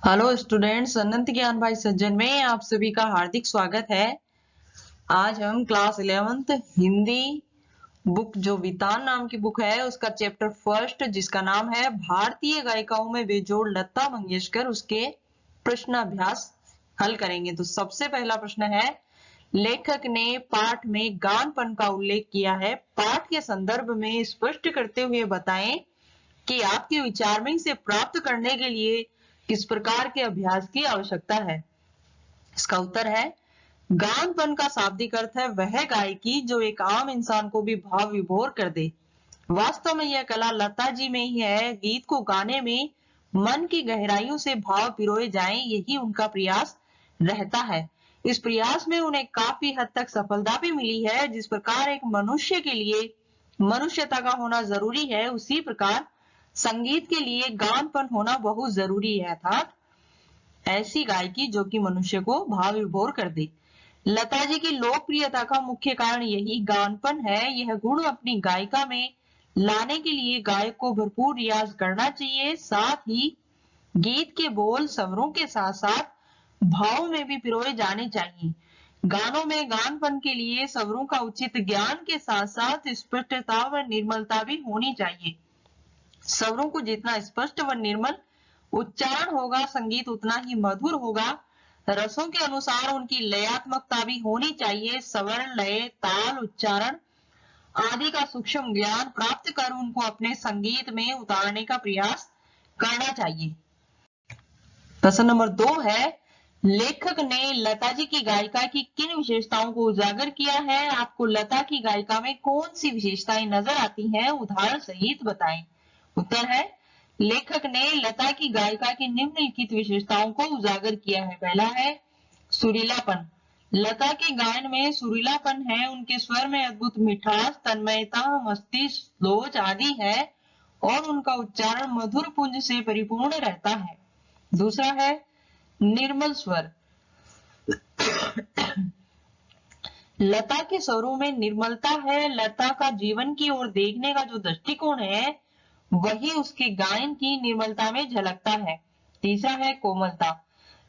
Hello students, अनंत ज्ञान भाई सज्जन में आप सभी का हार्दिक स्वागत है। आज हम क्लास 11th हिंदी बुक जो वितान नाम की बुक है उसका चैप्टर फर्स्ट जिसका नाम है भारतीय गायिकाओं में बेजोड़ लता मंगेशकर, उसके प्रश्नाभ्यास हल करेंगे। तो सबसे पहला प्रश्न है, लेखक ने पाठ में गानपन का उल्लेख किया है, पाठ के संदर्भ में स्पष्ट करते हुए बताएं कि आपके विचार में इसे प्राप्त करने के लिए किस प्रकार के अभ्यास की आवश्यकता है। इसका उत्तर है, गानपन का शाब्दिक अर्थ है वह गायकी जो एक आम इंसान को भी भाव विभोर कर दे। वास्तव में यह कला लता जी में ही है। गीत को गाने में मन की गहराइयों से भाव पिरोए जाएं, यही उनका प्रयास रहता है। इस प्रयास में उन्हें काफी हद तक सफलता भी मिली है। जिस प्रकार एक मनुष्य के लिए मनुष्यता का होना जरूरी है, उसी प्रकार संगीत के लिए गानपन होना बहुत जरूरी है, अर्थात ऐसी गायकी जो कि मनुष्य को भाव विभोर कर दे। लता जी की लोकप्रियता का मुख्य कारण यही गानपन है। यह गुण अपनी गायिका में लाने के लिए गायक को भरपूर रियाज करना चाहिए। साथ ही गीत के बोल स्वरों के साथ साथ भाव में भी पिरोए जाने चाहिए। गानों में गानपन के लिए स्वरों का उचित ज्ञान के साथ साथ स्पष्टता व निर्मलता भी होनी चाहिए। स्वरों को जितना स्पष्ट व निर्मल उच्चारण होगा, संगीत उतना ही मधुर होगा। रसों के अनुसार उनकी लयात्मकता भी होनी चाहिए। स्वर, लय, ताल, उच्चारण आदि का सूक्ष्म ज्ञान प्राप्त कर उनको अपने संगीत में उतारने का प्रयास करना चाहिए। प्रश्न नंबर 2 है, लेखक ने लता जी की गायिका की किन विशेषताओं को उजागर किया है? आपको लता की गायिका में कौन सी विशेषताएं नजर आती हैं? उदाहरण सहित बताएं। उत्तर है, लेखक ने लता की गायिका की निम्नलिखित विशेषताओं को उजागर किया है। पहला है सुरीलापन। लता के गायन में सुरीलापन है। उनके स्वर में अद्भुत मिठास, तन्मयता, मस्ती, लोच आदि है और उनका उच्चारण मधुर पुंज से परिपूर्ण रहता है। दूसरा है निर्मल स्वर। लता के स्वरों में निर्मलता है। लता का जीवन की ओर देखने का जो दृष्टिकोण है वही उसके गायन की निर्मलता में झलकता है। तीसरा है कोमलता।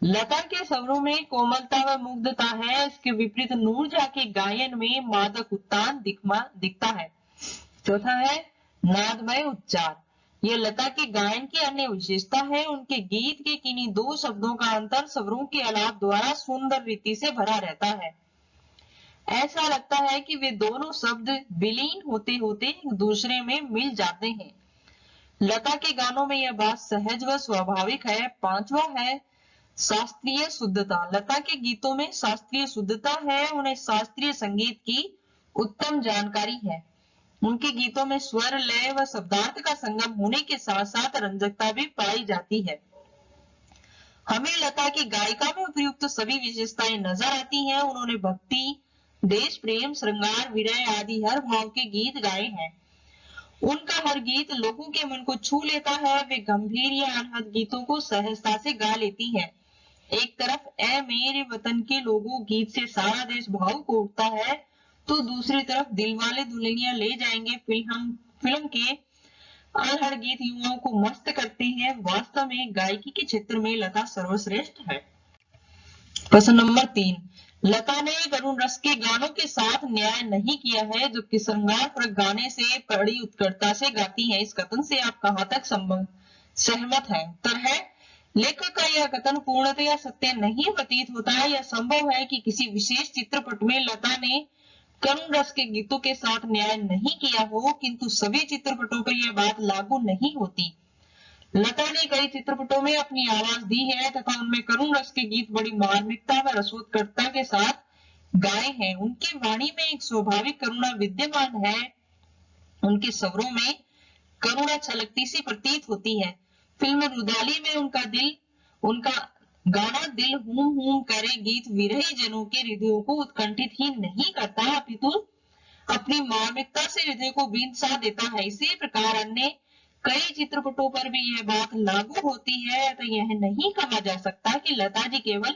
लता के स्वरों में कोमलता व मुग्धता है। इसके विपरीत नूरजहां के गायन में मादक उत्तान दिखता है। चौथा है नादमय उच्चार। यह लता के गायन की अन्य विशेषता है। उनके गीत के किन्हीं दो शब्दों का अंतर स्वरों के आलाप द्वारा सुंदर रीति से भरा रहता है। ऐसा लगता है कि वे दोनों शब्द विलीन होते होते एक दूसरे में मिल जाते हैं। लता के गानों में यह बात सहज व स्वाभाविक है। पांचवा है शास्त्रीय शुद्धता। लता के गीतों में शास्त्रीय शुद्धता है। उन्हें शास्त्रीय संगीत की उत्तम जानकारी है। उनके गीतों में स्वर, लय व शब्दार्थ का संगम होने के साथ साथ रंजकता भी पाई जाती है। हमें लता की गायिका में उपयुक्त सभी विशेषताएं नजर आती हैं। उन्होंने भक्ति, देश प्रेम, श्रृंगार, विरह आदि हर भाव के गीत गाए हैं। उनका हर गीत लोगों के मन को छू लेता है। वे गंभीर या अनहद गीतों को सहजता से गा लेती है। एक तरफ ए मेरे वतन के लोगों गीत से सारा देश भावुक उठता है, तो दूसरी तरफ दिलवाले दुल्हनिया ले जाएंगे फिल्म के अनहद गीत युवाओं को मस्त करते हैं। वास्तव में गायकी के क्षेत्र में लता सर्वश्रेष्ठ है। प्रश्न नंबर 3, लता ने करुण रस के गानों के साथ न्याय नहीं किया है, जबकि श्रृंगार पर गाने से बड़ी उत्कटता से गाती है। इस कथन से आप कहां तक सहमत हैं? उत्तर है, लेखक का यह कथन पूर्णतया सत्य नहीं प्रतीत होता है। यह संभव है कि किसी विशेष चित्रपट में लता ने करुण रस के गीतों के साथ न्याय नहीं किया हो, किंतु सभी चित्रपटों पर यह बात लागू नहीं होती। लता ने कई चित्रपटों में अपनी आवाज दी है तथा उनमें करुण रस के गीत बड़ी मार्मिकता व रसोत्कटता के साथ गाए हैं। उनकी वाणी में एक स्वाभाविक करुणा विद्यमान है। उनके स्वरों में करुणा छलकती सी प्रतीत होती है। फिल्म रुदाली में उनका गाना दिल हूम करे गीत विरही जनों के हृदयों को उत्कंठित ही नहीं करता, अपितु अपनी मार्मिकता से हृदय को बींद सा देता है। इसी प्रकार अन्य कई चित्रपटों पर भी यह बात लागू होती है। तो यह नहीं कहा जा सकता कि लता जी केवल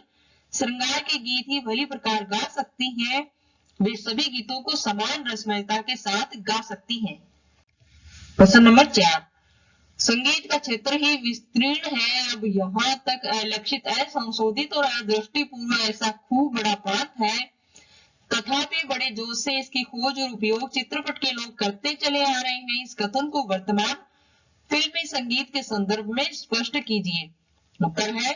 श्रृंगार के गीत ही भली प्रकार गा सकती हैं। वे सभी गीतों को समान रसमयता के साथ गा सकती हैं। प्रश्न नंबर 4, संगीत का क्षेत्र ही विस्तीर्ण है। अब यहाँ तक अलक्षित, असंशोधित और अदृष्टिपूर्व ऐसा खूब बड़ा पाठ है, तथापि बड़े जोश से इसकी खोज और उपयोग चित्रपट के लोग करते चले आ रहे हैं। इस कथन को वर्तमान फिल्मी संगीत के संदर्भ में स्पष्ट कीजिए। उत्तर है,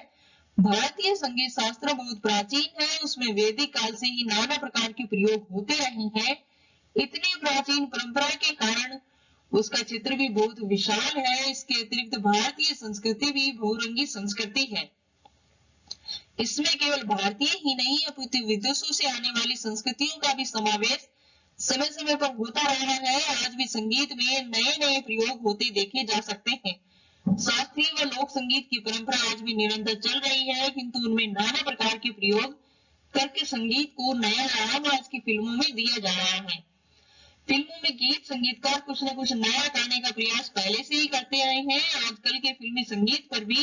भारतीय संगीत शास्त्र बहुत प्राचीन है, उसमें वैदिक काल से ही नाना प्रकार के प्रयोग होते रहे हैं। इतनी प्राचीन परंपरा के कारण उसका चित्र भी बहुत विशाल है। इसके अतिरिक्त भारतीय संस्कृति भी बहुरंगी संस्कृति है। इसमें केवल भारतीय ही नहीं अपितु विदेशों से आने वाली संस्कृतियों का भी समावेश समय समय पर होता रहा है। आज भी संगीत में नए नए प्रयोग होते देखे जा सकते हैं। शास्त्रीय व लोक संगीत की परंपरा आज भी निरंतर चल रही है, किंतु उनमें नाना प्रकार के प्रयोग करके संगीत को नया आयाम आज की फिल्मों में दिया जा रहा है। फिल्मों में गीत संगीतकार कुछ न कुछ नया गाने का प्रयास पहले से ही करते आए हैं। आजकल के फिल्मी संगीत पर भी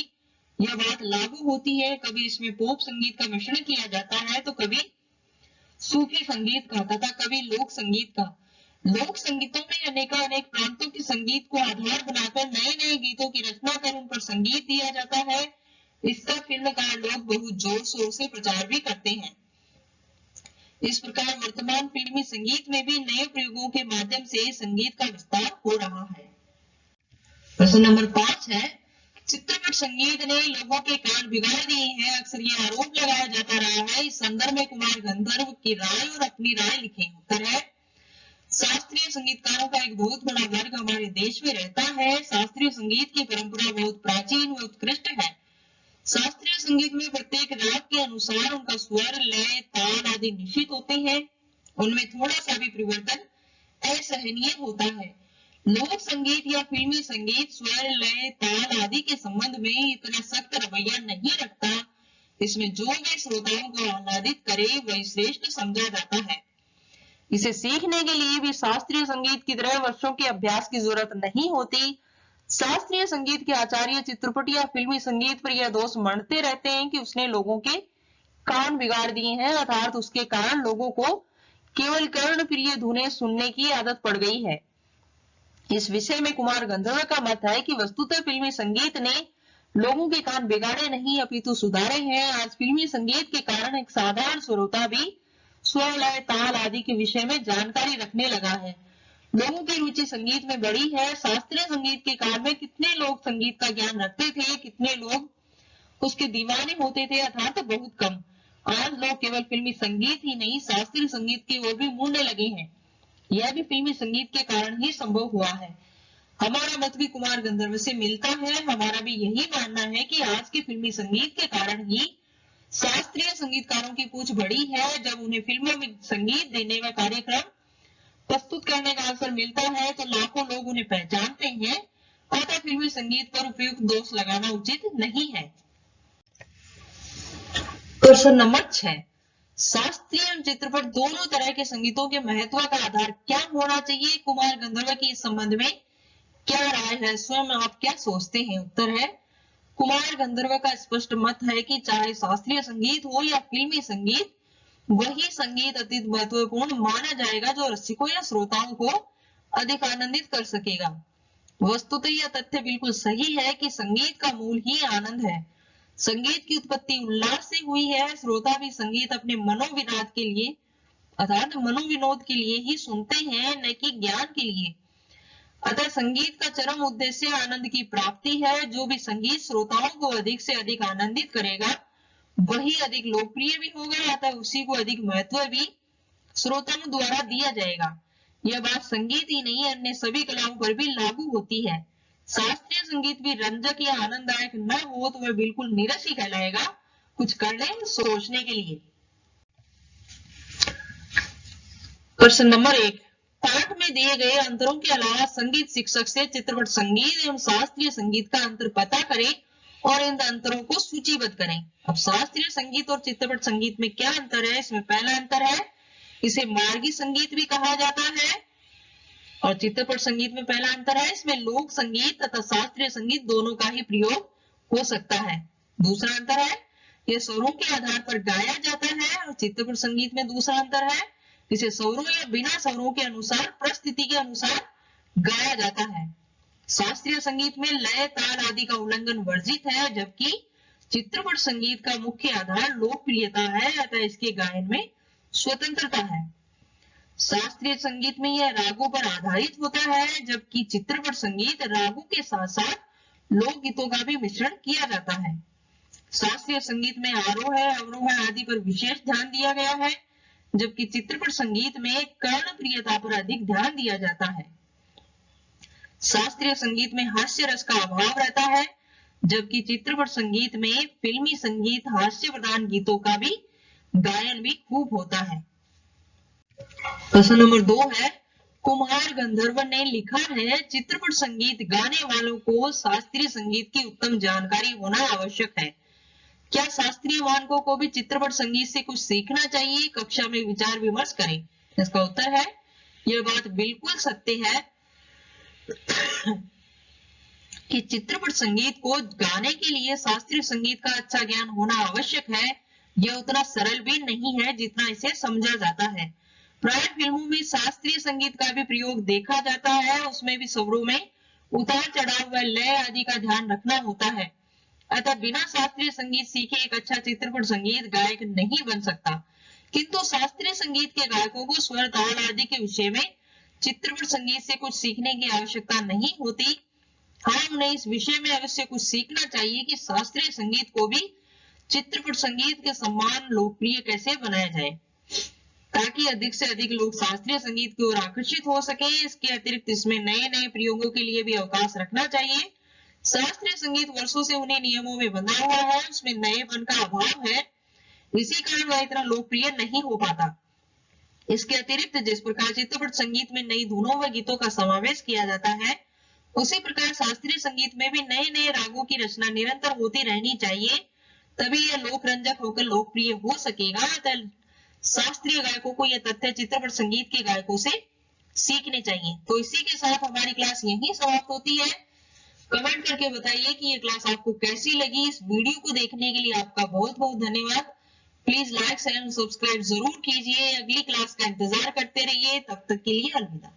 यह बात लागू होती है। कभी इसमें पॉप संगीत का मिश्रण किया जाता है, तो कभी सूफी संगीत का तथा कभी लोक संगीत का। लोक संगीतों में अनेक प्रांतों के संगीत को आधार बनाकर नए नए गीतों की रचना कर उन पर संगीत दिया जाता है। इसका फिल्मकार लोग बहुत जोर शोर से प्रचार भी करते हैं। इस प्रकार वर्तमान फिल्मी संगीत में भी नए प्रयोगों के माध्यम से संगीत का विस्तार हो रहा है। प्रश्न नंबर 5 है, चित्रपट संगीत ने लोगों के कान बिगाड़ दिए हैं। अक्सर यह आरोप लगाया जाता रहा है। इस संदर्भ में कुमार गंधर्व की राय और अपनी राय लिखें। उत्तर है, शास्त्रीय संगीतकारों का एक बहुत बड़ा वर्ग हमारे देश में रहता है। शास्त्रीय संगीत की परंपरा बहुत प्राचीन व उत्कृष्ट है। शास्त्रीय संगीत में प्रत्येक राग के अनुसार उनका स्वर, लय, ताल आदि निश्चित होते हैं। उनमें थोड़ा सा भी परिवर्तन असहनीय होता है। लोक संगीत या फिल्मी संगीत स्वर, लय, ताल आदि के संबंध में इतना सख्त रवैया नहीं रखता। इसमें जो भी श्रोताओं को आह्लादित करे वही श्रेष्ठ समझा जाता है। इसे सीखने के लिए भी शास्त्रीय संगीत की तरह वर्षों के अभ्यास की जरूरत नहीं होती। शास्त्रीय संगीत के आचार्य चित्रपट या फिल्मी संगीत पर यह दोष मढ़ते रहते हैं कि उसने लोगों के कान बिगाड़ दिए हैं, अर्थात उसके कारण लोगों को केवल कर्ण प्रिय धुनें सुनने की आदत पड़ गई है। इस विषय में कुमार गंधर्व का मत है कि वस्तुतः फिल्मी संगीत ने लोगों के कान बिगाड़े नहीं अपितु सुधारे हैं। आज फिल्मी संगीत के कारण एक साधारण श्रोता भी स्वर, लय, ताल आदि के विषय में जानकारी रखने लगा है। लोगों की रुचि संगीत में बढ़ी है। शास्त्रीय संगीत के काल में कितने लोग संगीत का ज्ञान रखते थे, कितने लोग उसके दीवाने होते थे, अर्थात बहुत कम। आज लोग केवल फिल्मी संगीत ही नहीं शास्त्रीय संगीत की ओर भी मुड़ने लगे हैं। यह भी फिल्मी संगीत के कारण ही संभव हुआ है। हमारा मत भी कुमार गंधर्व से मिलता है। हमारा भी यही मानना है कि आज के फिल्मी संगीत के कारण ही शास्त्रीय संगीतकारों की पूछ बढ़ी है। जब उन्हें फिल्मों में संगीत देने का कार्यक्रम प्रस्तुत करने का अवसर मिलता है तो लाखों लोग उन्हें पहचानते हैं। अतः फिल्मी संगीत पर उपयुक्त दोष लगाना उचित नहीं है। प्रश्न नंबर 6, शास्त्रीय एवं चित्रपट दोनों तरह के संगीतों के महत्व का आधार क्या होना चाहिए? कुमार गंधर्व की इस संबंध में क्या राय है? स्वयं आप क्या सोचते हैं? उत्तर है, कुमार गंधर्व का स्पष्ट मत है कि चाहे शास्त्रीय संगीत हो या फिल्मी संगीत, वही संगीत अत्यंत महत्वपूर्ण माना जाएगा जो रसिकों या श्रोताओं को अधिक आनंदित कर सकेगा। वस्तुतः यह तथ्य बिल्कुल सही है कि संगीत का मूल ही आनंद है। संगीत की उत्पत्ति उल्लास से हुई है। श्रोता भी संगीत अपने मनोविनोद के लिए अर्थात मनोविनोद के लिए ही सुनते हैं, न कि ज्ञान के लिए। अतः संगीत का चरम उद्देश्य आनंद की प्राप्ति है। जो भी संगीत श्रोताओं को अधिक से अधिक आनंदित करेगा वही अधिक लोकप्रिय भी होगा, अतः उसी को अधिक महत्व भी श्रोताओं द्वारा दिया जाएगा। यह बात संगीत ही नहीं अन्य सभी कलाओं पर भी लागू होती है। शास्त्रीय संगीत भी रंजक या आनंददायक न हो तो वह बिल्कुल नीरस ही कहलाएगा। कुछ कर ले सोचने के लिए। प्रश्न नंबर 1, पाठ में दिए गए अंतरों के अलावा संगीत शिक्षक से चित्रपट संगीत एवं शास्त्रीय संगीत का अंतर पता करें और इन अंतरों को सूचीबद्ध करें। अब शास्त्रीय संगीत और चित्रपट संगीत में क्या अंतर है? इसमें पहला अंतर है, इसे मार्गी संगीत भी कहा जाता है। और चित्रपट संगीत में पहला अंतर है, इसमें लोक संगीत तथा शास्त्रीय संगीत दोनों का ही प्रयोग हो सकता है। दूसरा अंतर है, यह स्वरों के आधार पर गाया जाता है। और चित्रपट संगीत में दूसरा अंतर है, इसे स्वरों या बिना स्वरों के अनुसार परिस्थिति के अनुसार गाया जाता है। शास्त्रीय संगीत में लय, ताल आदि का उल्लंघन वर्जित है, जबकि चित्रपट संगीत का मुख्य आधार लोकप्रियता है, अतः इसके गायन में स्वतंत्रता है। शास्त्रीय संगीत में यह रागों पर आधारित होता है, जबकि चित्रपट संगीत रागों के साथ साथ लोकगीतों का भी मिश्रण किया जाता है। शास्त्रीय संगीत में आरोह, अवरोह आदि पर विशेष ध्यान दिया गया है, जबकि चित्रपट संगीत में कर्णप्रियता पर अधिक ध्यान दिया जाता है। शास्त्रीय संगीत में हास्य रस का अभाव रहता है, जबकि चित्रपट संगीत में फिल्मी संगीत, हास्य प्रधान गीतों का भी गायन भी खूब होता है। प्रश्न नंबर 2 है, कुमार गंधर्व ने लिखा है, चित्रपट संगीत गाने वालों को शास्त्रीय संगीत की उत्तम जानकारी होना आवश्यक है। क्या शास्त्रीय मानकों को भी चित्रपट संगीत से कुछ सीखना चाहिए? कक्षा में विचार विमर्श करें। इसका उत्तर है, यह बात बिल्कुल सत्य है कि चित्रपट संगीत को गाने के लिए शास्त्रीय संगीत का अच्छा ज्ञान होना आवश्यक है। यह उतना सरल भी नहीं है जितना इसे समझा जाता है। प्राय फिल्मों में शास्त्रीय संगीत का भी प्रयोग देखा जाता है, उसमें भी स्वरों में उतार चढ़ाव व लय आदि का ध्यान रखना होता है। अतः बिना शास्त्रीय संगीत सीखे एक अच्छा चित्रपट संगीत गायक नहीं बन सकता। किंतु शास्त्रीय संगीत के गायकों को स्वर, ताल आदि के विषय में चित्रपट संगीत से कुछ सीखने की आवश्यकता नहीं होती। हाँ, उन्हें इस विषय में अवश्य कुछ सीखना चाहिए कि शास्त्रीय संगीत को भी चित्रपट संगीत के समान लोकप्रिय कैसे बनाया जाए, ताकि अधिक से अधिक लोग शास्त्रीय संगीत की ओर आकर्षित हो सके। इसके अतिरिक्त इसमें नए नए प्रयोगों के लिए भी अवकाश रखना चाहिए। शास्त्रीय संगीत वर्षों से उन्हीं नियमों में बंधा हुआ है, उसमें नएपन का अभाव है, इसी कारण वह इतना लोकप्रिय नहीं हो पाता। इसके अतिरिक्त जिस प्रकार चित्रपट संगीत में नई धुनों व गीतों का समावेश किया जाता है, उसी प्रकार शास्त्रीय संगीत में भी नए नए रागों की रचना निरंतर होती रहनी चाहिए, तभी यह लोकरंजक होकर लोकप्रिय हो सकेगा। शास्त्रीय गायकों को यह तथ्य चित्रपट संगीत के गायकों से सीखने चाहिए। तो इसी के साथ हमारी क्लास यहीं समाप्त होती है। कमेंट करके बताइए कि ये क्लास आपको कैसी लगी। इस वीडियो को देखने के लिए आपका बहुत बहुत धन्यवाद। प्लीज लाइक, शेयर, सब्सक्राइब जरूर कीजिए। अगली क्लास का इंतजार करते रहिए। तब तक के लिए अलविदा।